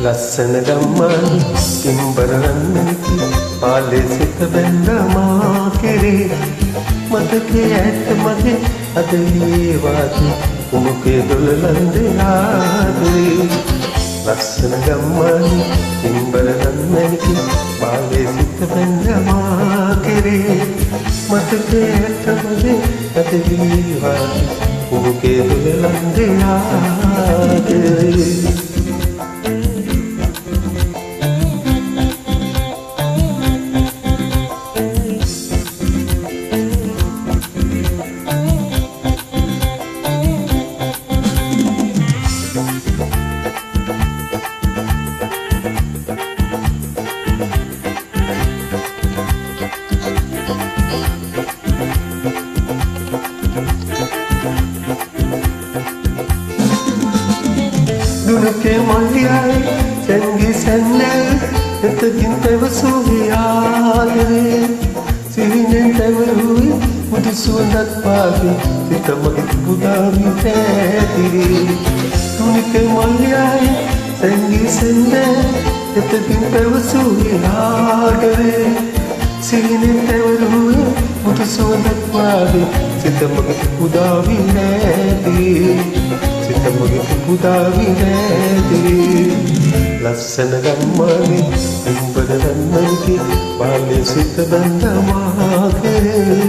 ලස්සන ගම්මාන පින්බරන්නකි පාලේ සිත බැඳමා කෙරේ මතකේ ඇත මගේ අද ඒවාගේ උමුකේ දොළලන්දේ ආදරේ ලස්සන ගම්මාන පින්බරන්නකි පාලේ සිත බැඳමා කෙරේ මතකේ ඇත මගේ අද ඒවාගේ උමුකේ දොළලන්දේ ආදරේ දුනකේ මල්ලියයි සැංගි සැන්නැල් එතකින් පැවසුවේ ආදරේ සිහිනෙන් පැවරුවේ මුදු සුවඳක් වාගේ සිත මගේ පුදාවි පැතිරේ දුනකේ මල්ලියයි සැංගි සැන්නැල් එතකින් පැවසුවේ ආදරේ සිහිනෙන් පැවරුවේ මුදු සුවඳක් වාගේ සිත මගේ පුදාවි පැතිරේ සිතමගේ පුදාවි නැදී ලස්සන ගම්මානේ පින්බරන්නකි පාලේ සිත බඳමා කෙරේ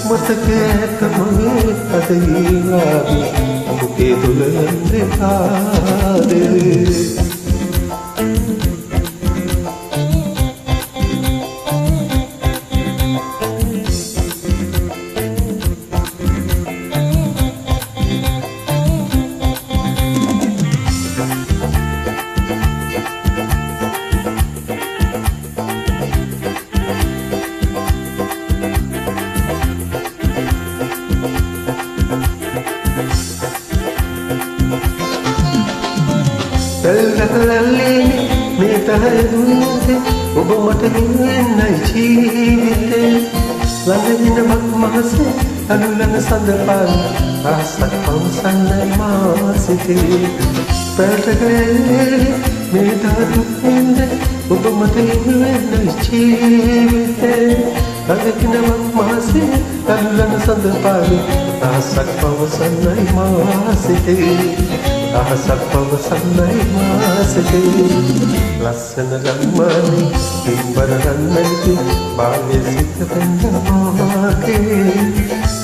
මතකේ ඇත මගේ අද ඊවාගේ ඔබේ දුලන්දේ ආදරේ තල්ලකලල්ලේනි මේ තරය දුන්නේ ඔබ මට නිවෙන්නයි ජීවිතේ ළඟදින මක් මහසේ අනුලන සඳපාන ආසක් පවසන්නයි මා සිතේ පැටකලල්ලේනි මේ තරය දුන්නේ ඔබ මට නිවෙන්නයි ජීවිතේ ළඟදින මක් මහසේ අනුලන සඳපාන ආසක් පවසන්නයි මා සිතේ අහසක් පවසන්නයි මාසකේ ලස්සන ගම්මානේ පින්බරන්නකි බාලේ සිත බැඳමා කෙරේ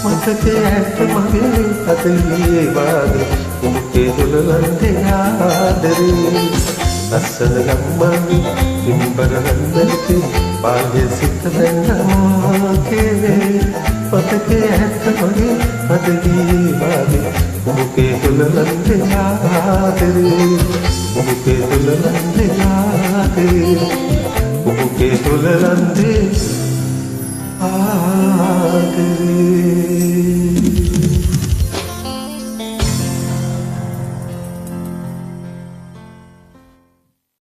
මතකේ ඇත මගේ අද ඊවාගේ උමුකේ දොළලන්දේ ආදරේ ලස්සන ගම්මානේ පින්බරන්නකි බාලේ සිත බැඳමා කෙරේ මතකේ ඇත මගේ අද ඊවාගේ උමුකේ දොළලන්දේ ආදරේ උමුකේ දොළලන්දේ ආදරේ උමුකේ දොළලන්දේ ආදරේ